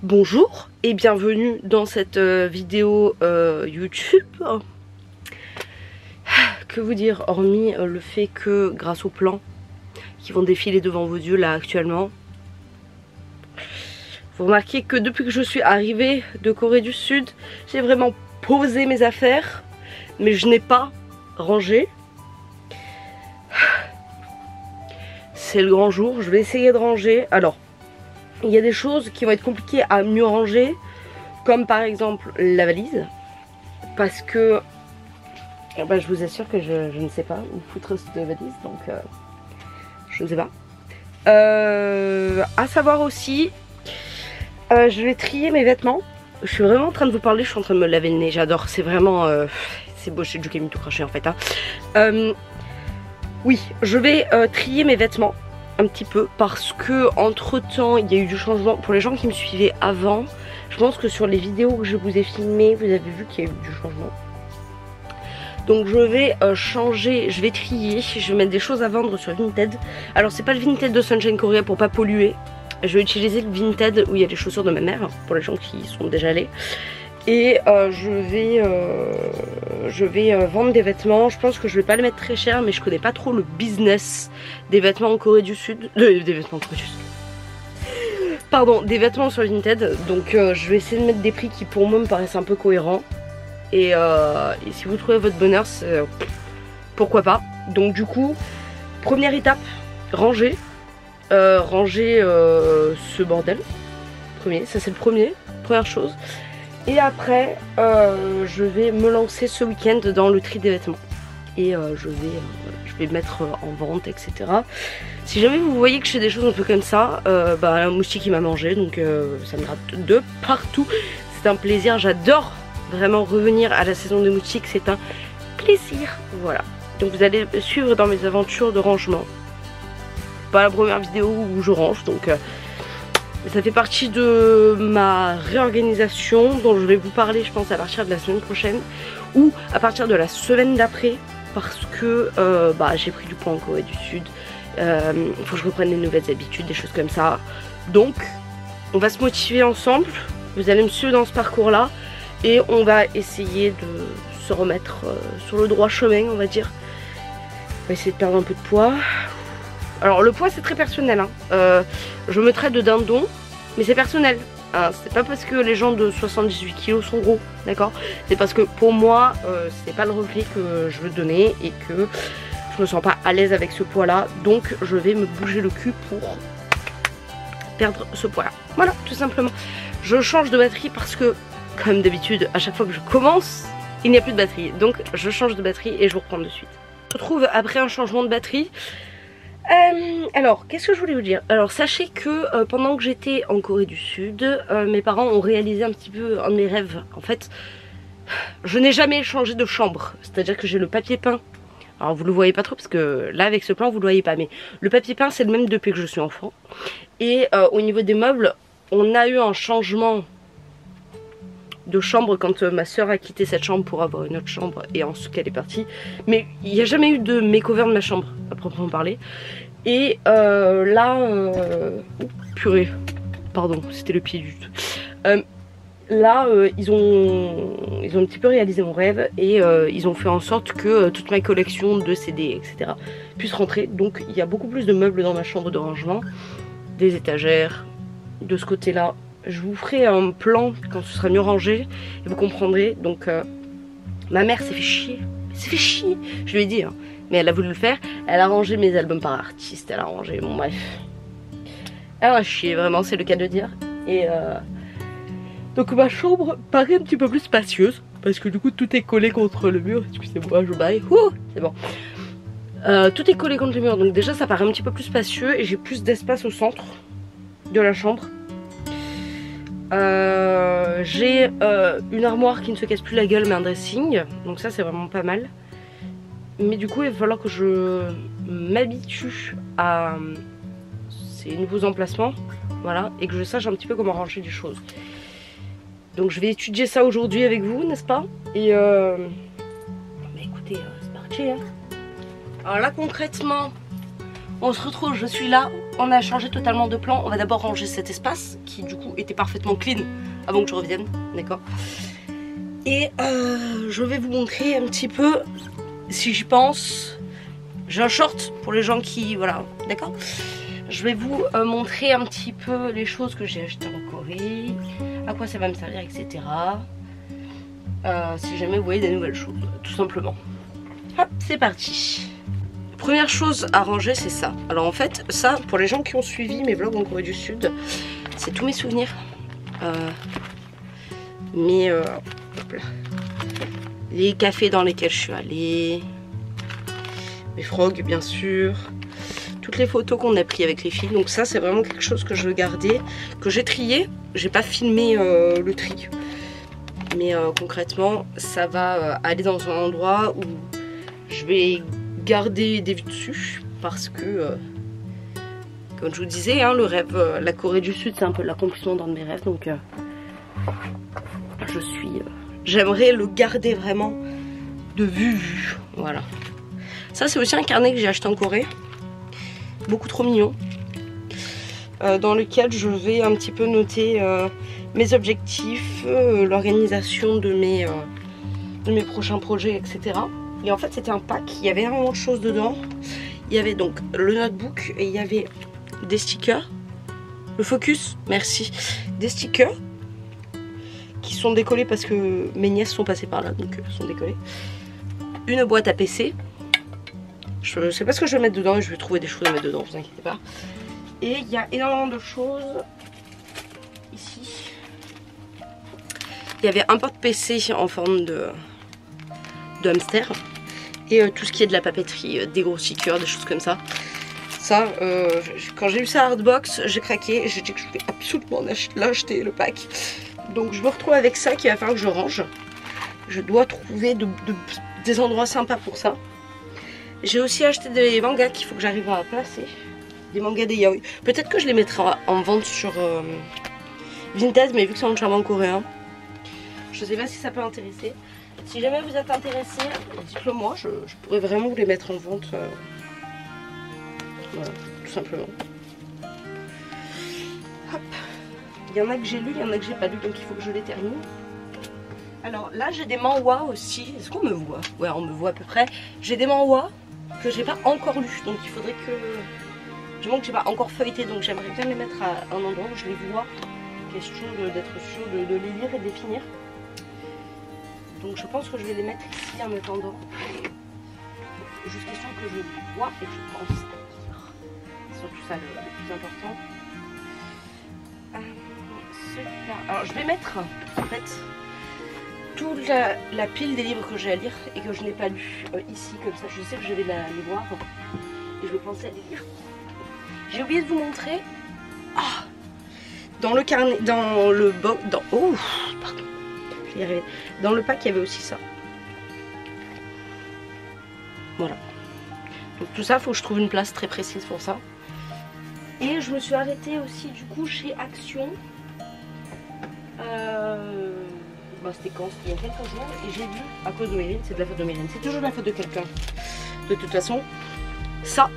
Bonjour et bienvenue dans cette vidéo YouTube. Que vous dire hormis le fait que grâce aux plans qui vont défiler devant vos yeux là actuellement, vous remarquez que depuis que je suis arrivée de Corée du Sud, j'ai vraiment posé mes affaires, mais je n'ai pas rangé. C'est le grand jour, je vais essayer de ranger. Alors, il y a des choses qui vont être compliquées à mieux ranger, comme par exemple la valise, parce que je vous assure que je ne sais pas où foutre cette valise, donc je ne sais pas. À savoir aussi, je vais trier mes vêtements. Je suis vraiment en train de vous parler, je suis en train de me laver le nez, j'adore, c'est vraiment... c'est beau, j'ai du Camille tout craché en fait. Hein. Oui, je vais trier mes vêtements un petit peu parce que entre temps il y a eu du changement. Pour les gens qui me suivaient avant, je pense que sur les vidéos que je vous ai filmées, vous avez vu qu'il y a eu du changement. Donc je vais changer, je vais trier, je vais mettre des choses à vendre sur Vinted. Alors c'est pas le Vinted de Sunshine Korea pour pas polluer. Je vais utiliser le Vinted où il y a les chaussures de ma mère, pour les gens qui y sont déjà allés. Et je vais vendre des vêtements. Je pense que je vais pas les mettre très cher, mais je connais pas trop le business des vêtements en Corée du Sud. Des vêtements en Corée du Sud. Pardon, des vêtements sur Vinted. Donc je vais essayer de mettre des prix qui pour moi me paraissent un peu cohérents. Et si vous trouvez votre bonheur, pourquoi pas. Donc du coup, première étape, ranger. Ranger ce bordel. Ça c'est le première chose. Et après, je vais me lancer ce week-end dans le tri des vêtements. Et je vais mettre en vente, etc. Si jamais vous voyez que je fais des choses un peu comme ça, un moustique il m'a mangé, donc ça me gratte de partout. C'est un plaisir, j'adore vraiment revenir à la saison des moustiques, c'est un plaisir. Voilà, donc vous allez suivre dans mes aventures de rangement. Pas la première vidéo où je range, donc... ça fait partie de ma réorganisation dont je vais vous parler je pense à partir de la semaine prochaine ou à partir de la semaine d'après parce que j'ai pris du poids en Corée du Sud, il faut que je reprenne des nouvelles habitudes, des choses comme ça. Donc on va se motiver ensemble, vous allez me suivre dans ce parcours là et on va essayer de se remettre sur le droit chemin, on va dire. On va essayer de perdre un peu de poids. Alors le poids c'est très personnel, hein. Je me traite de dindon, mais c'est personnel, hein. C'est pas parce que les gens de 78 kg sont gros, d'accord. C'est parce que pour moi c'est pas le reflet que je veux donner et que je me sens pas à l'aise avec ce poids là. Donc je vais me bouger le cul pour perdre ce poids là. Voilà, tout simplement. Je change de batterie parce que comme d'habitude à chaque fois que je commence il n'y a plus de batterie. Donc je change de batterie et je vous reprends de suite. Je me retrouve après un changement de batterie. Alors, qu'est-ce que je voulais vous dire? Alors, sachez que pendant que j'étais en Corée du Sud, mes parents ont réalisé un petit peu un de mes rêves. En fait, je n'ai jamais changé de chambre. C'est-à-dire que j'ai le papier peint. Alors, vous le voyez pas trop parce que là, avec ce plan, vous le voyez pas. Mais le papier peint, c'est le même depuis que je suis enfant. Et au niveau des meubles, on a eu un changement de chambre quand ma soeur a quitté cette chambre pour avoir une autre chambre et ensuite qu'elle est partie. Mais il n'y a jamais eu de makeover de ma chambre à proprement parler. Et purée, pardon, c'était le pied du tout. Ils ont un petit peu réalisé mon rêve et ils ont fait en sorte que toute ma collection de CD, etc. puisse rentrer. Donc il y a beaucoup plus de meubles dans ma chambre de rangement, des étagères, de ce côté-là. Je vous ferai un plan quand ce sera mieux rangé et vous comprendrez. Donc ma mère s'est fait chier. Je lui ai dit, hein. Mais elle a voulu le faire. Elle a rangé mes albums par artiste. Elle a rangé, bon bref. Elle a chier, vraiment, c'est le cas de dire. Et donc ma chambre paraît un petit peu plus spacieuse. Parce que du coup tout est collé contre le mur. Excusez-moi, je baille. C'est bon. Tout est collé contre le mur. Donc déjà ça paraît un petit peu plus spacieux. Et j'ai plus d'espace au centre de la chambre. J'ai une armoire qui ne se casse plus la gueule mais un dressing, donc ça c'est vraiment pas mal. Mais du coup il va falloir que je m'habitue à ces nouveaux emplacements, voilà, et que je sache un petit peu comment ranger les choses. Donc je vais étudier ça aujourd'hui avec vous, n'est-ce pas? Et écoutez, c'est parti, hein. Alors là concrètement On se retrouve, je suis là, on a changé totalement de plan. On va d'abord ranger cet espace qui du coup était parfaitement clean avant que je revienne, d'accord. Et je vais vous montrer un petit peu, si j'y pense, j'ai un short pour les gens qui, voilà, d'accord. Je vais vous montrer un petit peu les choses que j'ai achetées en Corée, à quoi ça va me servir, etc. Si jamais vous voyez des nouvelles choses, tout simplement. Hop, c'est parti. Première chose à ranger, c'est ça. Alors en fait, ça, pour les gens qui ont suivi mes vlogs en Corée du Sud, c'est tous mes souvenirs. Hop là. Les cafés dans lesquels je suis allée, mes frogs bien sûr, toutes les photos qu'on a prises avec les filles. Donc ça, c'est vraiment quelque chose que je veux garder, que j'ai trié. J'ai pas filmé le tri, mais concrètement, ça va aller dans un endroit où je vais garder des vues dessus parce que comme je vous disais, hein, le rêve, la Corée du Sud, c'est un peu l'accomplissement d'un de mes rêves, donc j'aimerais le garder vraiment de vue, voilà. Ça, c'est aussi un carnet que j'ai acheté en Corée, beaucoup trop mignon, dans lequel je vais un petit peu noter mes objectifs, l'organisation de mes prochains projets, etc. Et en fait, c'était un pack, il y avait énormément de choses dedans. Il y avait donc le notebook et il y avait des stickers, le focus, merci, des stickers qui sont décollés parce que mes nièces sont passées par là, donc sont décollés. Une boîte à PC. Je sais pas ce que je vais mettre dedans, je vais trouver des choses à mettre dedans, vous inquiétez pas. Et il y a énormément de choses ici. Il y avait un porte-PC en forme de hamster. Et tout ce qui est de la papeterie, des gros stickers, des choses comme ça. Ça, quand j'ai eu ça à Artbox, j'ai craqué et j'ai dit que je voulais absolument l'acheter, le pack. Donc je me retrouve avec ça qu'il va falloir que je range. Je dois trouver des endroits sympas pour ça. J'ai aussi acheté des mangas qu'il faut que j'arrive à placer. Des mangas des yaoi. Peut-être que je les mettrai en vente sur Vinted, mais vu que c'est en charmant coréen, je sais pas si ça peut intéresser. Si jamais vous êtes intéressé, dites-le moi, je pourrais vraiment vous les mettre en vente. Voilà, tout simplement. Hop. Il y en a que j'ai lu, il y en a que j'ai pas lu, donc il faut que je les termine. Alors là, j'ai des manhwas aussi. Est-ce qu'on me voit? Ouais, on me voit à peu près. J'ai des manhwas que j'ai pas encore lus, donc il faudrait que... Du moins que j'ai pas encore feuilleté, donc j'aimerais bien les mettre à un endroit où je les vois. Question d'être sûr de les lire et de les finir. Donc je pense que je vais les mettre ici en attendant. Juste question que je vois et que je pense à lire. C'est surtout ça le plus important. Celui-là. Alors je vais mettre en fait toute la pile des livres que j'ai à lire et que je n'ai pas lu ici, comme ça je sais que je vais les voir et je vais penser à les lire. J'ai oublié de vous montrer. Ah, dans le carnet, dans le box, oh, pardon. Dans le pack, il y avait aussi ça. Voilà. Donc tout ça, il faut que je trouve une place très précise pour ça. Et je me suis arrêtée aussi du coup chez Action. C'était quand? C'était il y a quelques jours. Et j'ai vu, à cause de Mérine, c'est de la faute de Mérine. C'est toujours la faute de quelqu'un. De toute façon, ça.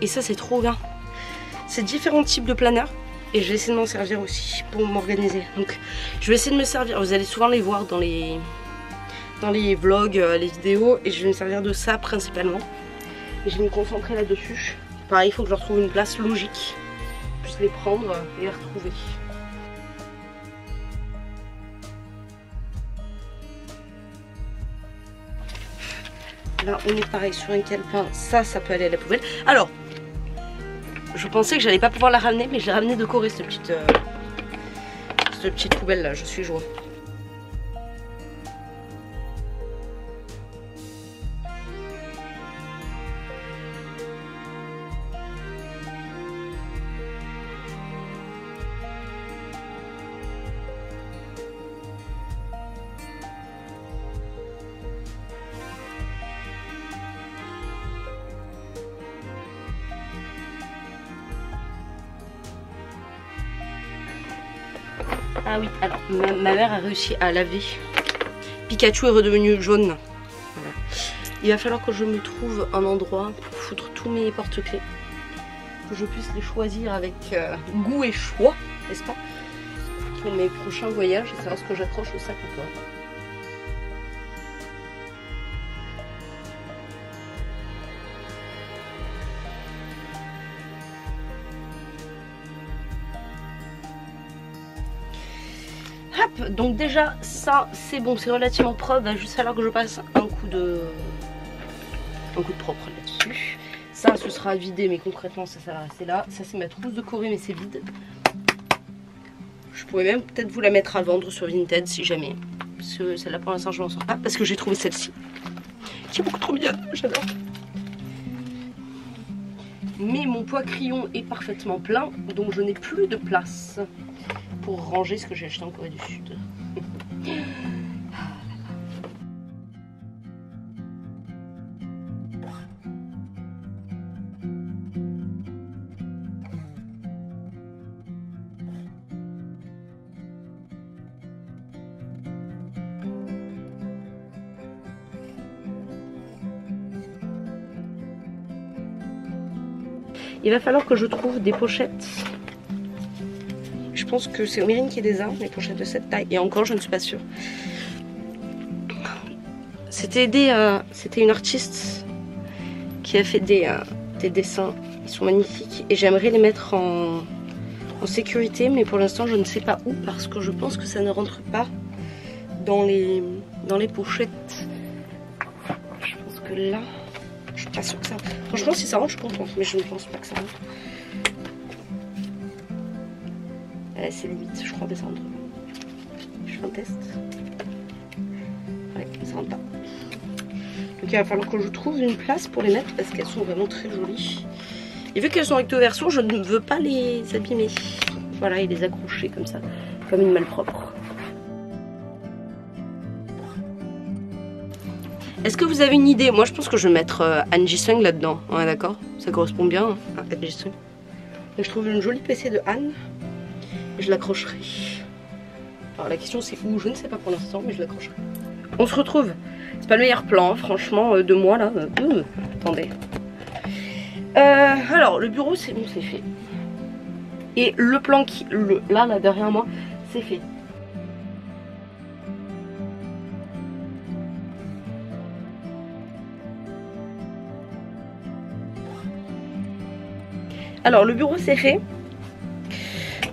Et ça, c'est trop bien. C'est différents types de planeurs. Et je vais essayer de m'en servir aussi pour m'organiser. Donc je vais essayer de me servir. Vous allez souvent les voir dans les vlogs, les vidéos. Et je vais me servir de ça principalement. Et je vais me concentrer là-dessus. Pareil, il faut que je retrouve une place logique. Que je puisse les prendre et les retrouver. Là on est pareil sur un calepin. Ça peut aller à la poubelle. Alors, je pensais que j'allais pas pouvoir la ramener, mais je l'ai ramenée de Corée, cette petite poubelle là, je suis joie. Ah oui, alors ma mère a réussi à laver. Pikachu est redevenu jaune. Voilà. Il va falloir que je me trouve un endroit pour foutre tous mes porte-clés. que je puisse les choisir avec goût et choix, n'est-ce pas, pour mes prochains voyages et savoir ce que j'accroche au sac ou pas. Hop, donc déjà ça c'est bon, c'est relativement propre, il va juste falloir que je passe un coup de propre là-dessus. Ça ce sera vidé mais concrètement ça va rester là. Ça c'est ma trousse de Corée mais c'est vide. Je pourrais même peut-être vous la mettre à vendre sur Vinted si jamais. Parce que celle-là pour l'instant je m'en sors pas parce que j'ai trouvé celle-ci qui est beaucoup trop mignonne, j'adore. Mais mon poids crayon est parfaitement plein donc je n'ai plus de place pour ranger ce que j'ai acheté en Corée du Sud. Il va falloir que je trouve des pochettes. Je pense que c'est Omyrine qui les a, les pochettes de cette taille. Et encore, je ne suis pas sûre. C'était une artiste qui a fait des dessins. Ils sont magnifiques. Et j'aimerais les mettre en sécurité. Mais pour l'instant, je ne sais pas où. Parce que je pense que ça ne rentre pas dans les pochettes. Je pense que là... Je suis pas sûre que ça... Franchement, si ça rentre, je suis contente. Mais je ne pense pas que ça rentre. C'est limite, je crois que ça rentre. Je fais un test. Ouais, ça rentre pas. Donc il va falloir que je trouve une place pour les mettre parce qu'elles sont vraiment très jolies. Et vu qu'elles sont recto verso, je ne veux pas les abîmer. Voilà, et les accrocher comme ça, comme une malpropre. Est-ce que vous avez une idée? Moi je pense que je vais mettre Han Ji-sung là-dedans. Ouais, d'accord, ça correspond bien hein, à Han Ji-sung. Je trouve une jolie PC de Han. Je l'accrocherai. Alors la question c'est où? Je ne sais pas pour l'instant, mais je l'accrocherai. On se retrouve. C'est pas le meilleur plan, franchement, de moi là. Attendez. Alors le bureau c'est bon, c'est fait. Et le plan qui, là derrière moi, c'est fait. Alors le bureau c'est fait.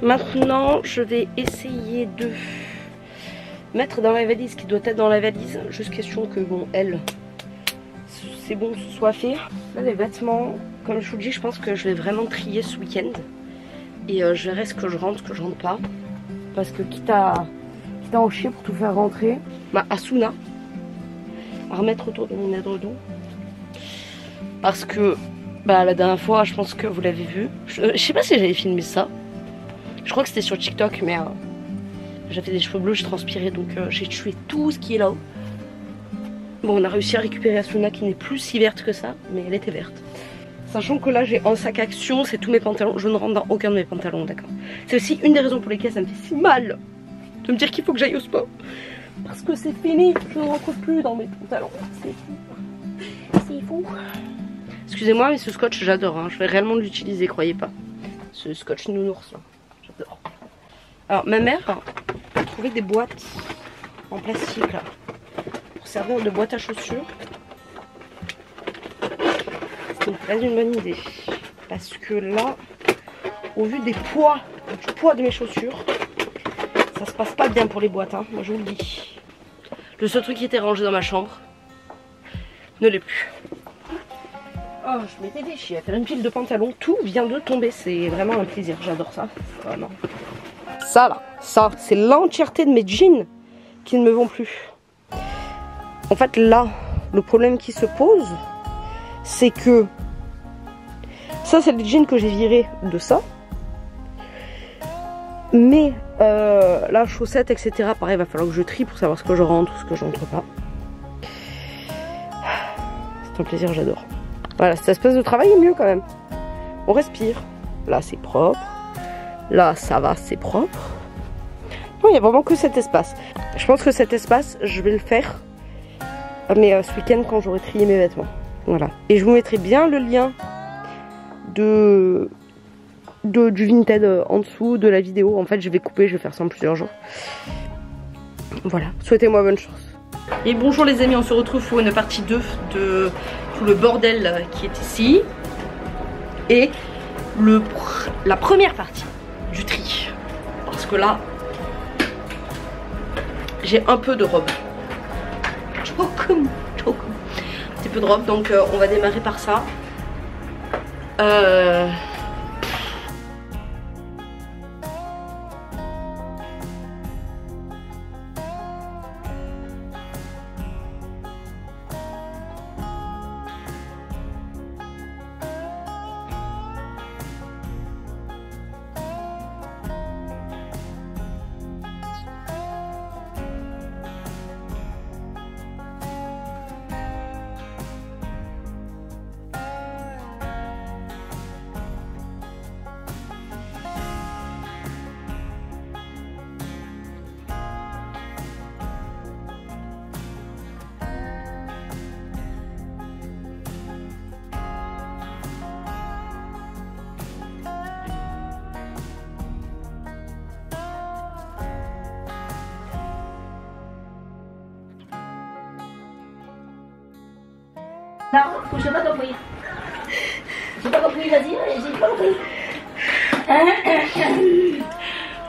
Maintenant, je vais essayer de mettre dans la valise ce qui doit être dans la valise. Juste question que, bon, elle, c'est bon, ce soit fait. Là, les vêtements, comme je vous le dis, je pense que je vais vraiment trier ce week-end. Et je verrai ce que je rentre pas. Parce que quitte à en chier pour tout faire rentrer, ma Asuna, à remettre autour de mon édredon. Parce que, bah, la dernière fois, je pense que vous l'avez vu. Je sais pas si j'avais filmé ça. Je crois que c'était sur TikTok, mais j'avais des cheveux bleus, je transpirais, donc j'ai tué tout ce qui est là-haut. Bon, on a réussi à récupérer Asuna qui n'est plus si verte que ça, mais elle était verte. Sachant que là, j'ai un sac action, c'est tous mes pantalons. Je ne rentre dans aucun de mes pantalons, d'accord. C'est aussi une des raisons pour lesquelles ça me fait si mal de me dire qu'il faut que j'aille au sport. Parce que c'est fini, je ne rentre plus dans mes pantalons. C'est fou. C'est fou. Excusez-moi, mais ce scotch, j'adore. Hein. Je vais réellement l'utiliser, croyez pas. Ce scotch nounours là. Alors ma mère a trouvé des boîtes en plastique là pour servir de boîte à chaussures. C'est pas une bonne idée parce que là, au vu du poids de mes chaussures, ça se passe pas bien pour les boîtes. Hein. Moi je vous le dis. Le seul truc qui était rangé dans ma chambre ne l'est plus. Oh, je m'étais déchirée à faire une pile de pantalons. Tout vient de tomber. C'est vraiment un plaisir. J'adore ça. Vraiment. Ça là, ça, c'est l'entièreté de mes jeans qui ne me vont plus. En fait là, le problème qui se pose, c'est que ça c'est les jeans que j'ai virés de ça. Mais la chaussette, etc. Pareil, il va falloir que je trie pour savoir ce que je rentre ou ce que je rentre pas. C'est un plaisir, j'adore. Voilà, cette espèce de travail est mieux quand même. On respire. Là c'est propre. Là ça va, c'est propre. Non, il n'y a vraiment que cet espace. Je pense que cet espace, je vais le faire. Mais ce week-end quand j'aurai trié mes vêtements. Voilà. Et je vous mettrai bien le lien du Vinted en dessous de la vidéo. En fait je vais couper, je vais faire ça en plusieurs jours. Voilà, souhaitez-moi bonne chance. Et bonjour les amis, on se retrouve pour une partie 2 de tout le bordel qui est ici. Et la première partie du tri. Parce que là, j'ai un peu de robe. Un petit peu de robe, donc on va démarrer par ça. Non, j'ai pas compris. J'ai pas compris, vas-y, j'ai pas compris.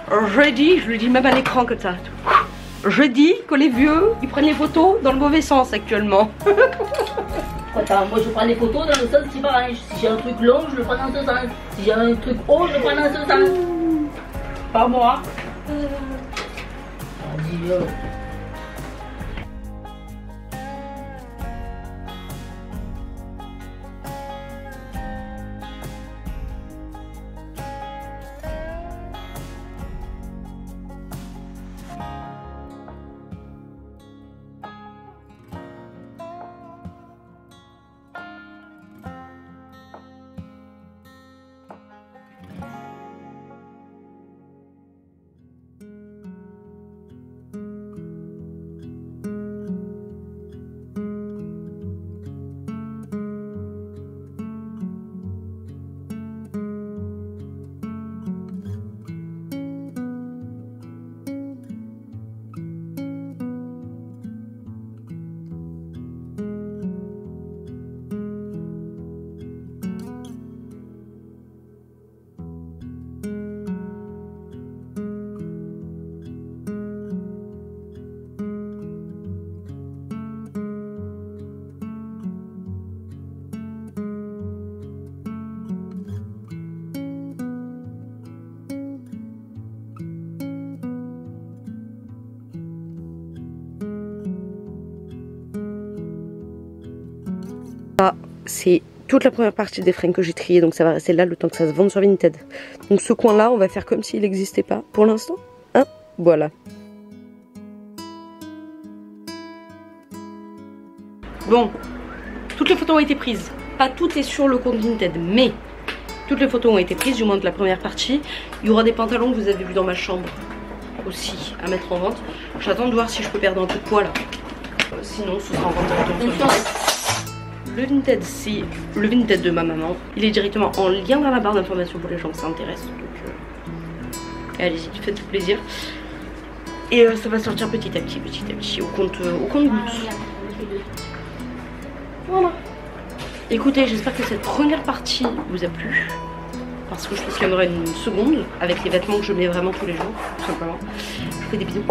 Je dis, je le dis même à l'écran comme ça. Je dis que les vieux, ils prennent les photos dans le mauvais sens actuellement. Attends, moi je prends les photos dans le sens qui m'arrange. Si j'ai un truc long, je le prends dans ce sens. Si j'ai un truc haut, je le prends dans ce sens. Pas moi. Vas-y, C'est toute la première partie des fringues que j'ai triées, donc ça va rester là le temps que ça se vende sur Vinted. Donc ce coin là on va faire comme s'il n'existait pas pour l'instant, hein, voilà. Bon, toutes les photos ont été prises, pas tout est sur le compte Vinted, mais toutes les photos ont été prises, du moins de la première partie. Il y aura des pantalons que vous avez vus dans ma chambre aussi à mettre en vente. J'attends de voir si je peux perdre un peu de poids là, sinon ce sera en vente directement sur Vinted. Le Vinted, c'est le Vinted de ma maman. Il est directement en lien dans la barre d'informations pour les gens qui s'intéressent. Donc allez-y, faites-vous plaisir. Et ça va sortir petit à petit au compte gouttes. Voilà. Écoutez, j'espère que cette première partie vous a plu. Parce que je pense qu'il y en aura une seconde avec les vêtements que je mets vraiment tous les jours, tout simplement. Je vous fais des bisous.